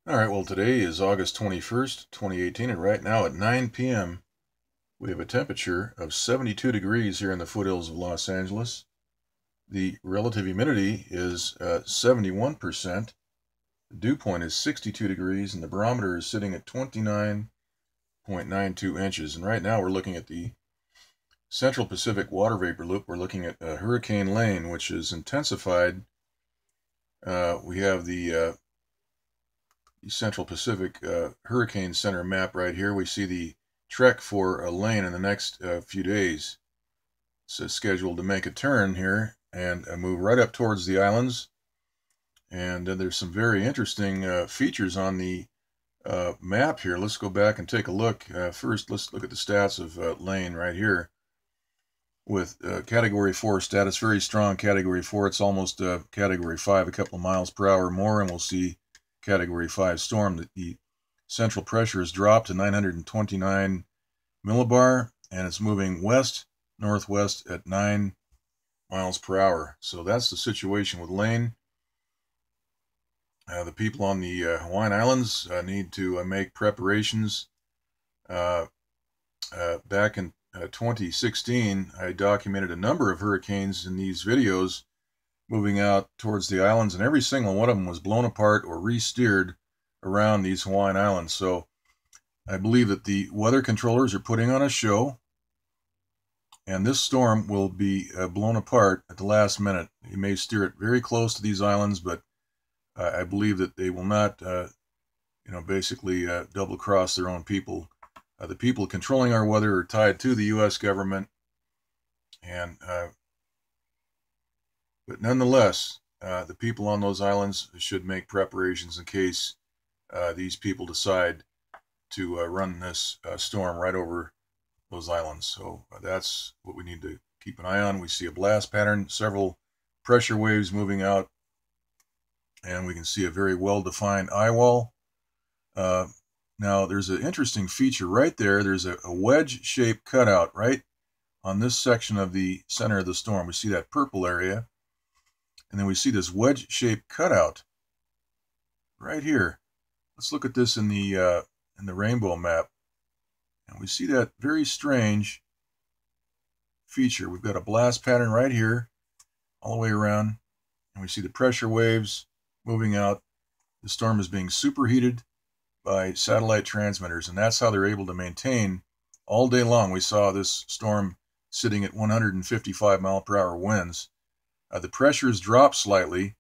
All right, well, today is August 21st, 2018, and right now at 9 p.m., we have a temperature of 72 degrees here in the foothills of Los Angeles. The relative humidity is 71%. The dew point is 62 degrees, and the barometer is sitting at 29.92 inches. And right now we're looking at the Central Pacific water vapor loop. We're looking at Hurricane Lane, which is intensified. We have the Central Pacific Hurricane Center map right here. We see the trek for a lane in the next few days. It's scheduled to make a turn here and move right up towards the islands. And there's some very interesting features on the map here. Let's go back and take a look. First, let's look at the stats of lane right here. With Category 4 status, very strong Category 4. It's almost Category 5, a couple of miles per hour more, and we'll see Category 5 storm. The central pressure has dropped to 929 millibar, and it's moving west-northwest at 9 miles per hour. So that's the situation with Lane. The people on the Hawaiian Islands need to make preparations. Back in 2016, I documented a number of hurricanes in these videos moving out towards the islands, and every single one of them was blown apart or re-steered around these Hawaiian Islands. So I believe that the weather controllers are putting on a show, and this storm will be blown apart at the last minute. You may steer it very close to these islands, but I believe that they will not, basically double cross their own people. The people controlling our weather are tied to the U.S. government, and but nonetheless, the people on those islands should make preparations in case these people decide to run this storm right over those islands. So that's what we need to keep an eye on. We see a blast pattern, several pressure waves moving out, and we can see a very well-defined eye wall. Now, there's an interesting feature right there. There's a wedge-shaped cutout right on this section of the center of the storm. We see that purple area. And then we see this wedge-shaped cutout right here. Let's look at this in the rainbow map. And we see that very strange feature. We've got a blast pattern right here all the way around. And we see the pressure waves moving out. The storm is being superheated by satellite transmitters, and that's how they're able to maintain all day long. We saw this storm sitting at 155 mile per hour winds. The pressures dropped slightly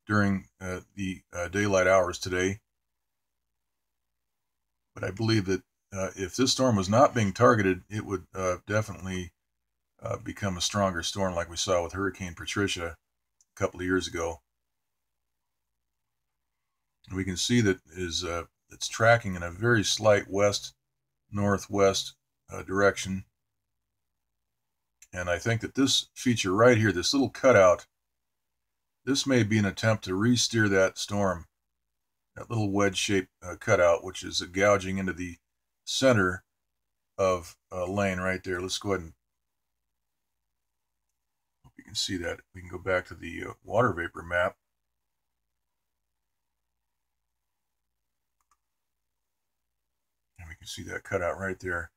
during the daylight hours today, but I believe that if this storm was not being targeted, it would definitely become a stronger storm like we saw with Hurricane Patricia a couple of years ago. We can see that it's tracking in a very slight west-northwest direction. And I think that this feature right here, this little cutout, this may be an attempt to re-steer that storm, that little wedge-shaped cutout, which is gouging into the center of Lane right there. Let's go ahead and hope you can see that. We can go back to the water vapor map. And we can see that cutout right there.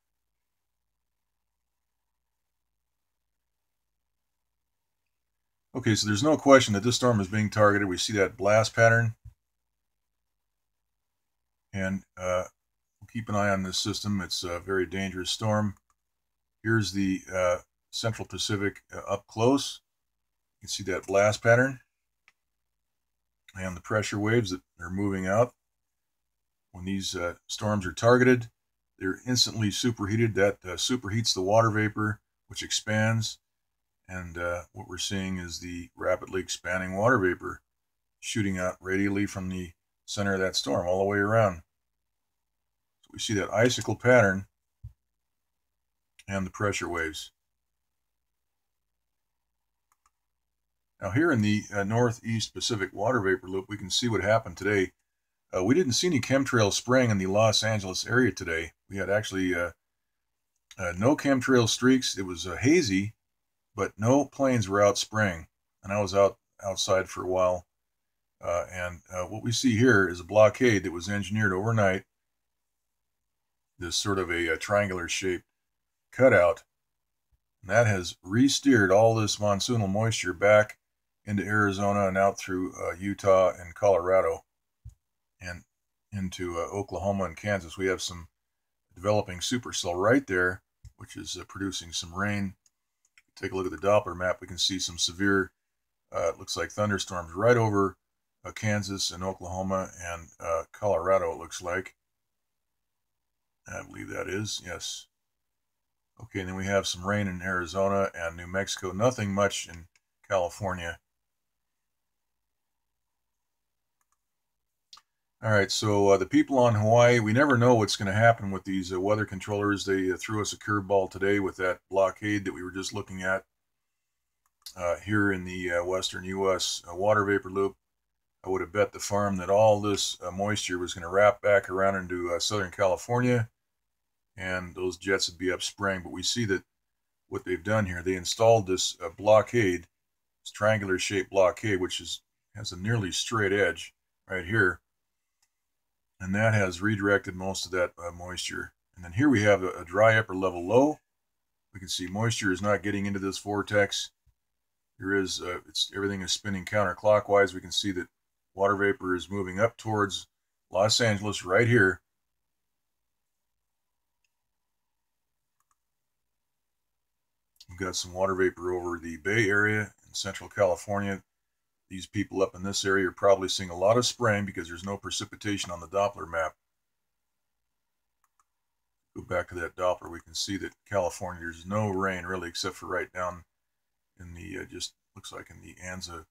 Okay, so there's no question that this storm is being targeted. We see that blast pattern. And we'll keep an eye on this system. It's a very dangerous storm. Here's the Central Pacific up close. You can see that blast pattern and the pressure waves that are moving out. When these storms are targeted, they're instantly superheated. That superheats the water vapor, which expands. And what we're seeing is the rapidly expanding water vapor shooting out radially from the center of that storm all the way around. So we see that icicle pattern and the pressure waves. Now here in the Northeast Pacific water vapor loop, we can see what happened today. We didn't see any chemtrail spraying in the Los Angeles area today. We had actually no chemtrail streaks. It was hazy, but no planes were out spraying. And I was outside for a while What we see here is a blockade that was engineered overnight. This sort of a triangular shaped cutout. And that has re-steered all this monsoonal moisture back into Arizona and out through Utah and Colorado and into Oklahoma and Kansas. We have some developing supercell right there, which is producing some rain. Take a look at the Doppler map. We can see some severe, it looks like thunderstorms right over Kansas and Oklahoma and Colorado, it looks like. I believe that is, yes. Okay, and then we have some rain in Arizona and New Mexico. Nothing much in California. All right, so the people on Hawaii, we never know what's going to happen with these weather controllers. They threw us a curveball today with that blockade that we were just looking at here in the western U.S. Water vapor loop. I would have bet the farm that all this moisture was going to wrap back around into Southern California, and those jets would be upspraying. But we see that what they've done here, they installed this blockade, this triangular shaped blockade, which has a nearly straight edge right here, and that has redirected most of that moisture. And then here we have a dry upper level low. We can see moisture is not getting into this vortex. There is everything is spinning counterclockwise. We can see that water vapor is moving up towards Los Angeles right here. We've got some water vapor over the Bay Area in Central California. These people up in this area are probably seeing a lot of spraying because there's no precipitation on the Doppler map. Go back to that Doppler, we can see that California, there's no rain really except for right down in the, just looks like in the Anza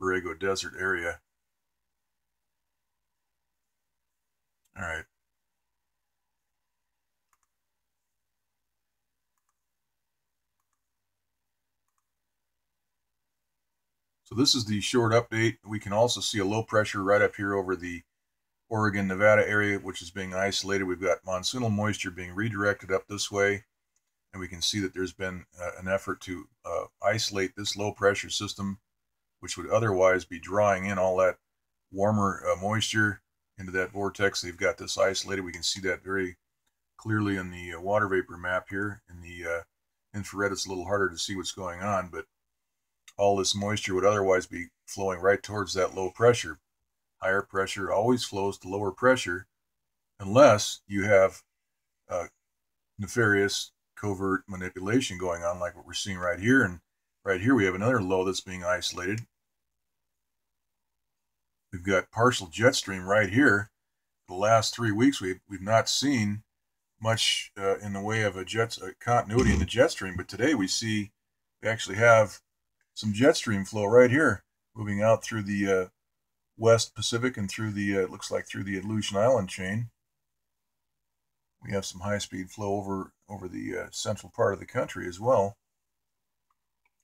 Borrego Desert area. All right. So this is the short update. We can also see a low pressure right up here over the Oregon, Nevada area, which is being isolated. We've got monsoonal moisture being redirected up this way. And we can see that there's been an effort to isolate this low pressure system, which would otherwise be drawing in all that warmer moisture into that vortex. They've got this isolated. We can see that very clearly in the water vapor map here. In the infrared, it's a little harder to see what's going on, but all this moisture would otherwise be flowing right towards that low pressure. Higher pressure always flows to lower pressure unless you have nefarious covert manipulation going on like what we're seeing right here. And right here we have another low that's being isolated. We've got partial jet stream right here. The last 3 weeks we've not seen much in the way of a continuity in the jet stream, but today we actually have some jet stream flow right here moving out through the West Pacific and through the looks like through the Aleutian Island chain. We have some high-speed flow over the central part of the country as well.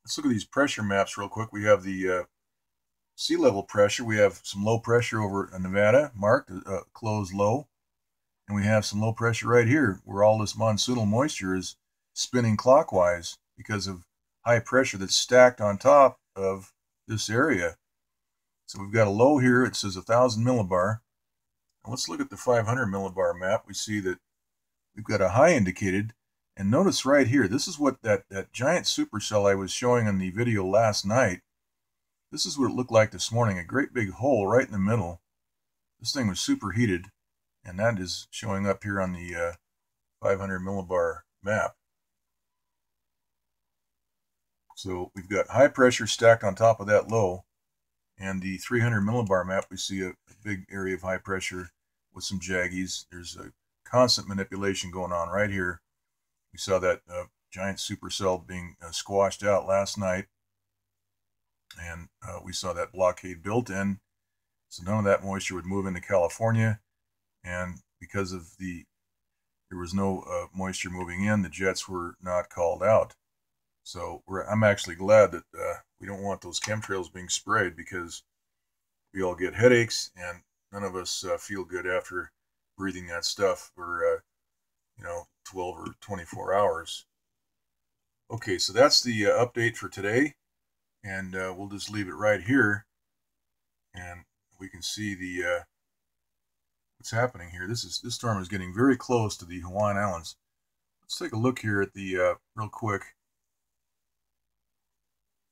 Let's look at these pressure maps real quick. We have the sea level pressure. We have some low pressure over Nevada, marked closed low. And we have some low pressure right here where all this monsoonal moisture is spinning clockwise because of high pressure that's stacked on top of this area. So we've got a low here. It says 1,000 millibar. And let's look at the 500 millibar map. We see that we've got a high indicated. And notice right here, this is what that giant supercell I was showing in the video last night. This is what it looked like this morning, a great big hole right in the middle. This thing was superheated, and that is showing up here on the 500 millibar map. So we've got high pressure stacked on top of that low, and the 300 millibar map, we see a big area of high pressure with some jaggies. There's a constant manipulation going on right here. We saw that giant supercell being squashed out last night, and we saw that blockade built in, so none of that moisture would move into California, and because of there was no moisture moving in, the jets were not called out. So I'm actually glad that we don't want those chemtrails being sprayed, because we all get headaches, and none of us feel good after breathing that stuff for 12 or 24 hours. Okay, so that's the update for today, and we'll just leave it right here, and we can see the what's happening here. This storm is getting very close to the Hawaiian Islands. Let's take a look here at the real quick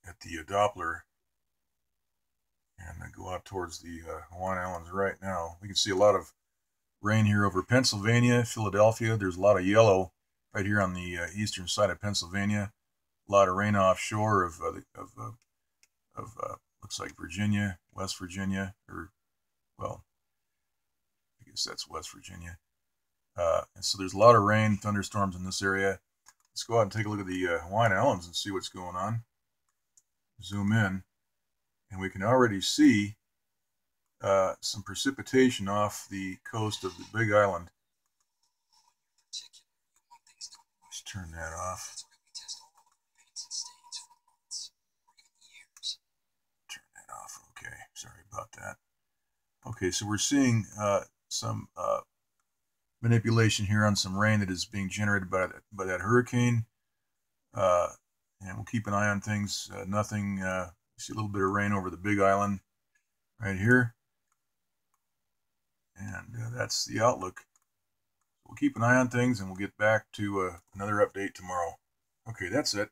at the Doppler, and then go out towards the Hawaiian Islands right now. We can see a lot of rain here over Pennsylvania, Philadelphia. There's a lot of yellow right here on the eastern side of Pennsylvania. A lot of rain offshore of looks like Virginia, West Virginia, or well, I guess that's West Virginia. And so there's a lot of rain, thunderstorms in this area. Let's go out and take a look at the Hawaiian Islands and see what's going on. Zoom in, and we can already see some precipitation off the coast of the Big Island. Let's turn that off. Turn that off. Okay, sorry about that. Okay, so we're seeing some manipulation here on some rain that is being generated by that hurricane. And we'll keep an eye on things. Nothing. See a little bit of rain over the Big Island right here. And that's the outlook. We'll keep an eye on things, and we'll get back to another update tomorrow. Okay, that's it.